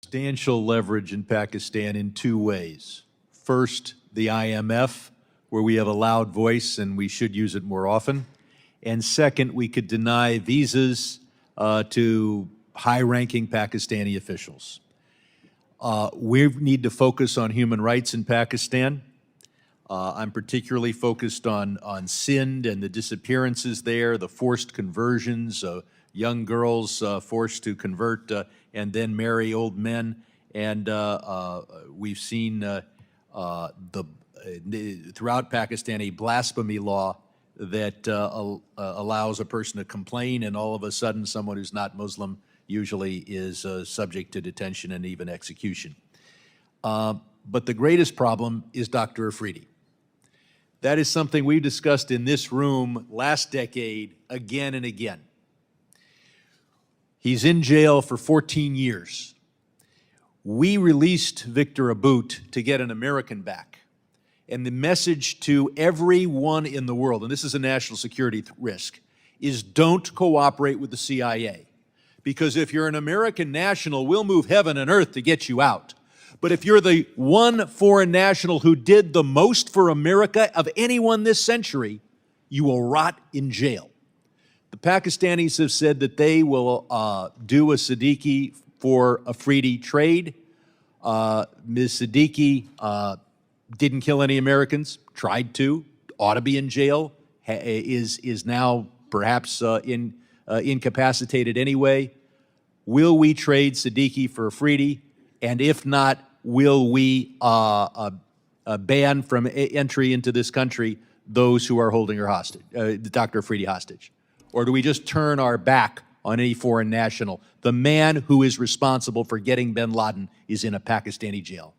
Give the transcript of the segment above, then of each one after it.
Substantial leverage in Pakistan in two ways. First, the IMF, where we have a loud voice and we should use it more often. And second, we could deny visas to high-ranking Pakistani officials. We need to focus on human rights in Pakistan. I'm particularly focused on Sindh and the disappearances there, the forced conversions, young girls forced to convert and then marry old men. And we've seen throughout Pakistan a blasphemy law that allows a person to complain, and all of a sudden someone who's not Muslim usually is subject to detention and even execution. But the greatest problem is Dr. Afridi. That is something we discussed in this room last decade again and again. He's in jail for 14 years. We released Victor Aboud to get an American back. And the message to everyone in the world, and this is a national security risk, is don't cooperate with the CIA. Because if you're an American national, we'll move heaven and earth to get you out. But if you're the one foreign national who did the most for America of anyone this century, you will rot in jail. The Pakistanis have said that they will do a صدیقی for Afridi trade. Ms. صدیقی didn't kill any Americans, tried to, ought to be in jail, is now perhaps incapacitated anyway. Will we trade صدیقی for Afridi? And if not, will we ban from entry into this country those who are holding her hostage, Dr. Afridi hostage? Or do we just turn our back on any foreign national? The man who is responsible for getting bin Laden is in a Pakistani jail.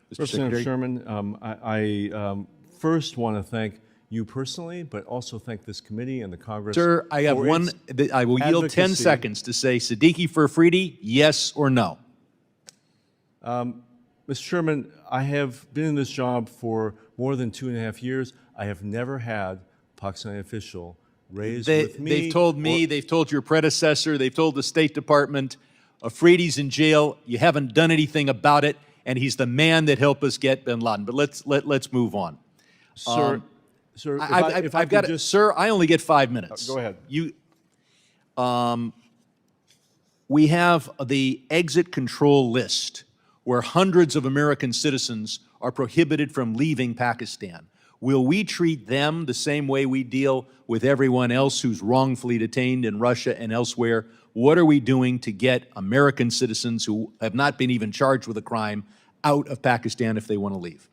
Representative Sherman, I first want to thank you personally, but also thank this committee and the Congress. Sir, I have one, I will yield 10 seconds to say صدیقی for Afridi, yes or no? Mr. Sherman, I have been in this job for more than 2.5 years. I have never had a Pakistani official raise with me. They've told me, they've told your predecessor, they've told the State Department, Afridi's in jail, you haven't done anything about it, and he's the man that helped us get bin Laden. But let's move on. Sir, Sir, I only get 5 minutes. Go ahead. We have the exit control list where hundreds of American citizens are prohibited from leaving Pakistan. Will we treat them the same way we deal with everyone else who's wrongfully detained in Russia and elsewhere? What are we doing to get American citizens who have not been even charged with a crime out of Pakistan if they want to leave?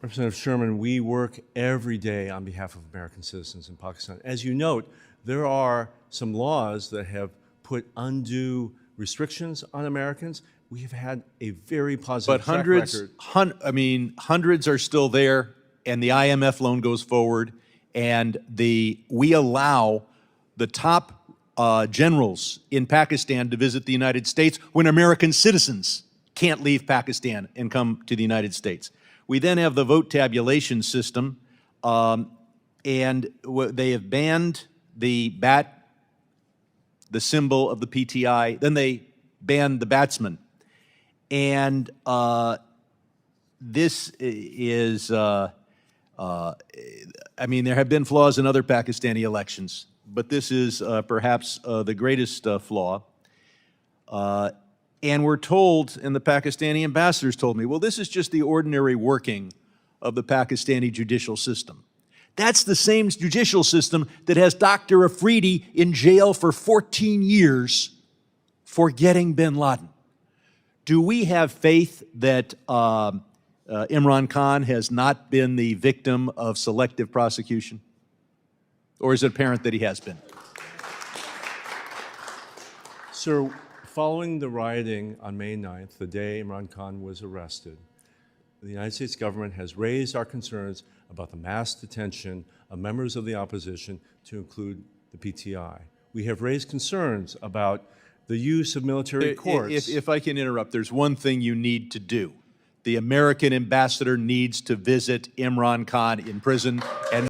Representative Sherman, we work every day on behalf of American citizens in Pakistan. As you note, there are some laws that have put undue restrictions on Americans. We have had a very positive track record. Hundreds are still there, and the IMF loan goes forward, and we allow the top generals in Pakistan to visit the United States when American citizens can't leave Pakistan and come to the United States. We then have the vote tabulation system, and they have banned the bat, the symbol of the PTI. Then they banned the batsman. And this is, there have been flaws in other Pakistani elections, but this is perhaps the greatest flaw. And we're told, and the Pakistani ambassadors told me, well, this is just the ordinary working of the Pakistani judicial system. That's the same judicial system that has Dr. Afridi in jail for 14 years for getting bin Laden. Do we have faith that Imran Khan has not been the victim of selective prosecution? Or is it apparent that he has been? Sir, following the rioting on May 9th, the day Imran Khan was arrested, the United States government has raised our concerns about the mass detention of members of the opposition, to include the PTI. We have raised concerns about the use of military courts. If I can interrupt, there's one thing you need to do. The American ambassador needs to visit Imran Khan in prison and